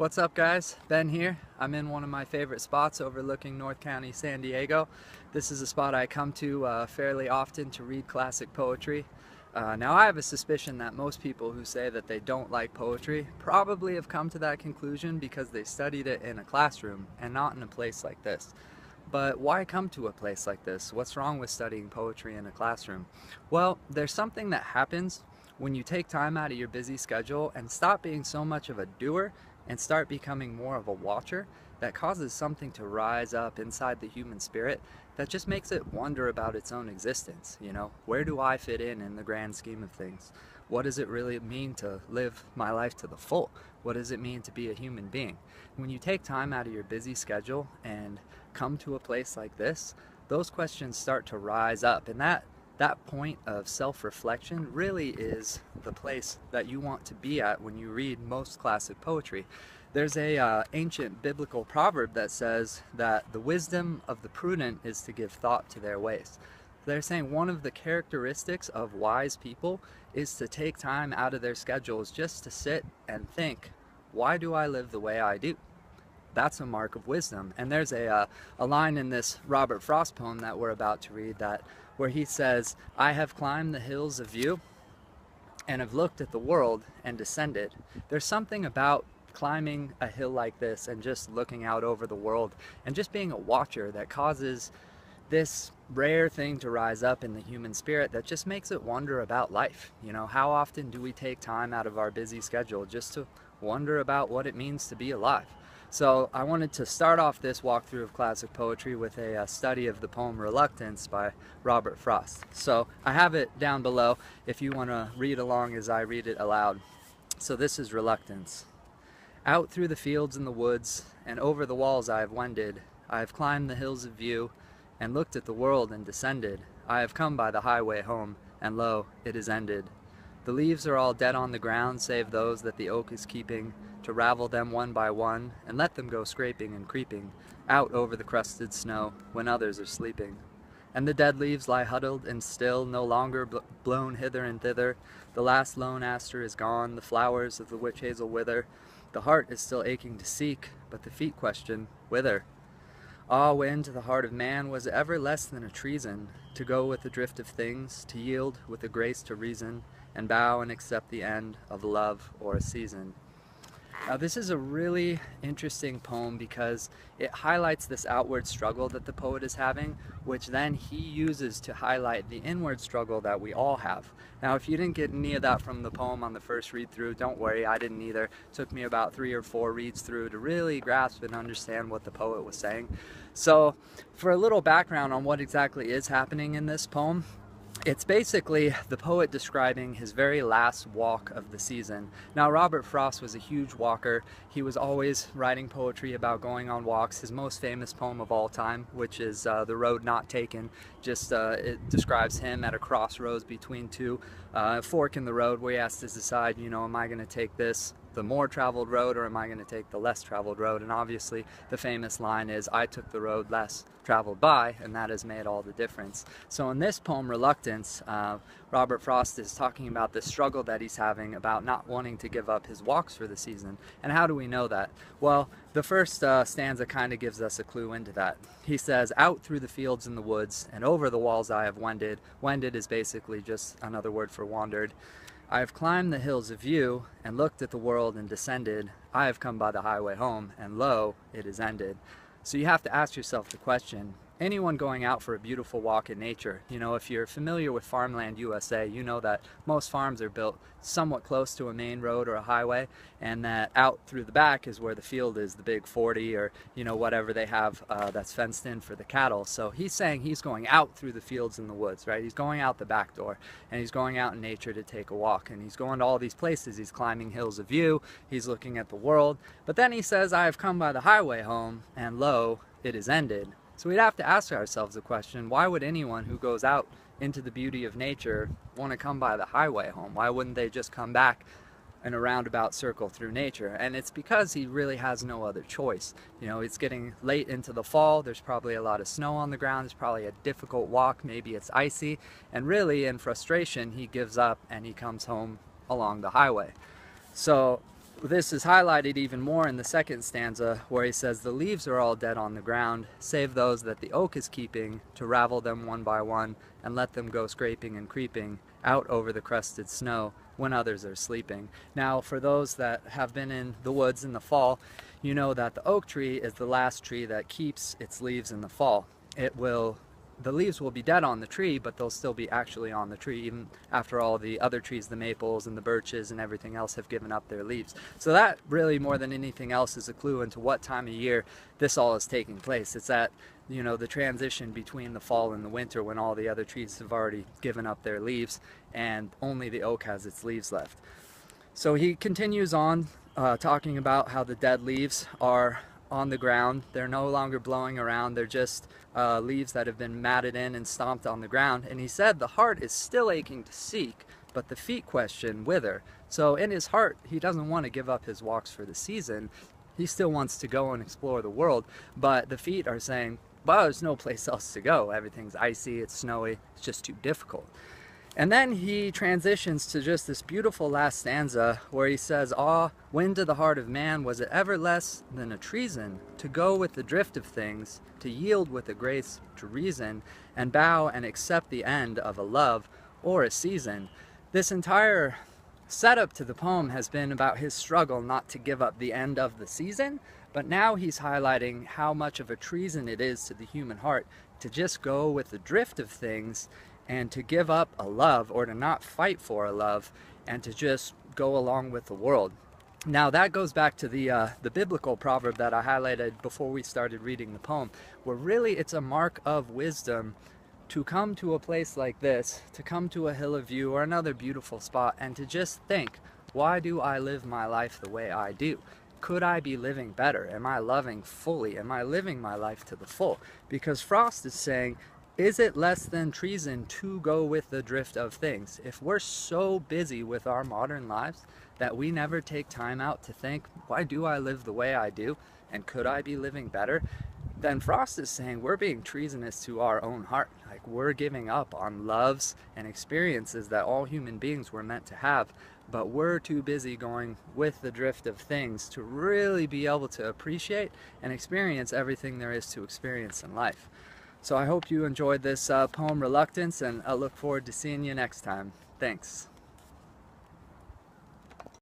What's up guys? Ben here. I'm in one of my favorite spots overlooking North County, San Diego. This is a spot I come to fairly often to read classic poetry. Now I have a suspicion that most people who say that they don't like poetry probably have come to that conclusion because they studied it in a classroom and not in a place like this. But why come to a place like this? What's wrong with studying poetry in a classroom? Well, there's something that happens when you take time out of your busy schedule and stop being so much of a doer and start becoming more of a watcher that causes something to rise up inside the human spirit that just makes it wonder about its own existence. You know, where do I fit in the grand scheme of things? What does it really mean to live my life to the full? What does it mean to be a human being? When you take time out of your busy schedule and come to a place like this, those questions start to rise up, and that point of self-reflection really is the place that you want to be at when you read most classic poetry. There's a ancient biblical proverb that says that the wisdom of the prudent is to give thought to their ways. They're saying one of the characteristics of wise people is to take time out of their schedules just to sit and think, why do I live the way I do? That's a mark of wisdom. And there's a line in this Robert Frost poem that we're about to read where he says, I have climbed the hills of view and have looked at the world and descended. There's something about climbing a hill like this and just looking out over the world and just being a watcher that causes this rare thing to rise up in the human spirit that just makes it wonder about life. You know, how often do we take time out of our busy schedule just to wonder about what it means to be alive? So I wanted to start off this walkthrough of classic poetry with a study of the poem Reluctance by Robert Frost. So I have it down below if you want to read along as I read it aloud. So this is Reluctance. Out through the fields and the woods and over the walls I have wended. I have climbed the hills of view and looked at the world and descended. I have come by the highway home, and lo, it is ended. The leaves are all dead on the ground save those that the oak is keeping, to ravel them one by one and let them go scraping and creeping out over the crusted snow when others are sleeping. And the dead leaves lie huddled and still, no longer blown hither and thither. The last lone aster is gone, the flowers of the witch hazel wither. The heart is still aching to seek, but the feet question, whither? Ah, when to the heart of man was it ever less than a treason to go with the drift of things, to yield with a grace to reason, and bow and accept the end of love or a season. Now this is a really interesting poem because it highlights this outward struggle that the poet is having, which then he uses to highlight the inward struggle that we all have. Now if you didn't get any of that from the poem on the first read through, don't worry, I didn't either. It took me about 3 or 4 reads through to really grasp and understand what the poet was saying. So for a little background on what exactly is happening in this poem, it's basically the poet describing his very last walk of the season. Now Robert Frost was a huge walker. He was always writing poetry about going on walks. His most famous poem of all time, which is The Road Not Taken, it describes him at a crossroads between a fork in the road where he has to decide, you know, am I going to take the more traveled road or am I going to take the less traveled road? And obviously the famous line is, I took the road less traveled by, and that has made all the difference. So in this poem Reluctance, Robert Frost is talking about the struggle that he's having about not wanting to give up his walks for the season. And how do we know that? Well, the first stanza kind of gives us a clue into that. He says, out through the fields and the woods and over the walls I have wended. Wended is basically just another word for wandered. I have climbed the hills of view and looked at the world and descended. I have come by the highway home, and lo, it is ended. So you have to ask yourself the question, anyone going out for a beautiful walk in nature, you know, if you're familiar with Farmland USA, you know that most farms are built somewhat close to a main road or a highway, and that out through the back is where the field is, the big 40 or, you know, whatever they have that's fenced in for the cattle. So he's saying he's going out through the fields and the woods, right? He's going out the back door, and he's going out in nature to take a walk, and he's going to all these places. He's climbing hills of view, he's looking at the world, but then he says, I have come by the highway home, and lo, it is ended. So we'd have to ask ourselves the question, why would anyone who goes out into the beauty of nature want to come by the highway home? Why wouldn't they just come back in a roundabout circle through nature? And it's because he really has no other choice. You know, it's getting late into the fall, there's probably a lot of snow on the ground, it's probably a difficult walk, maybe it's icy, and really in frustration he gives up and he comes home along the highway. So This is highlighted even more in the second stanza, where he says, "The leaves are all dead on the ground, save those that the oak is keeping, to ravel them one by one, and let them go scraping and creeping out over the crusted snow when others are sleeping." Now, for those that have been in the woods in the fall, you know that the oak tree is the last tree that keeps its leaves in the fall. The leaves will be dead on the tree, but they'll still be actually on the tree even after all the other trees, the maples and the birches and everything else, have given up their leaves. So that really, more than anything else, is a clue into what time of year this all is taking place. It's at, you know, the transition between the fall and the winter, when all the other trees have already given up their leaves and only the oak has its leaves left. So he continues on talking about how the dead leaves are on the ground. They're no longer blowing around. They're just leaves that have been matted in and stomped on the ground. And he said the heart is still aching to seek, but the feet question whither. So in his heart, he doesn't want to give up his walks for the season. He still wants to go and explore the world, but the feet are saying, well, there's no place else to go. Everything's icy, it's snowy, it's just too difficult. And then he transitions to just this beautiful last stanza where he says, "Ah, when to the heart of man was it ever less than a treason to go with the drift of things, to yield with a grace to reason, and bow and accept the end of a love or a season." This entire setup to the poem has been about his struggle not to give up the end of the season, but now he's highlighting how much of a treason it is to the human heart to just go with the drift of things and to give up a love, or to not fight for a love, and to just go along with the world. Now that goes back to the biblical proverb that I highlighted before we started reading the poem, where really it's a mark of wisdom to come to a place like this, to come to a hill of view or another beautiful spot, and to just think, why do I live my life the way I do? Could I be living better? Am I loving fully? Am I living my life to the full? Because Frost is saying, is it less than treason to go with the drift of things? If we're so busy with our modern lives that we never take time out to think, why do I live the way I do? And could I be living better? Then Frost is saying we're being treasonous to our own heart. Like, we're giving up on loves and experiences that all human beings were meant to have, but we're too busy going with the drift of things to really be able to appreciate and experience everything there is to experience in life. So I hope you enjoyed this poem, Reluctance, and I look forward to seeing you next time. Thanks.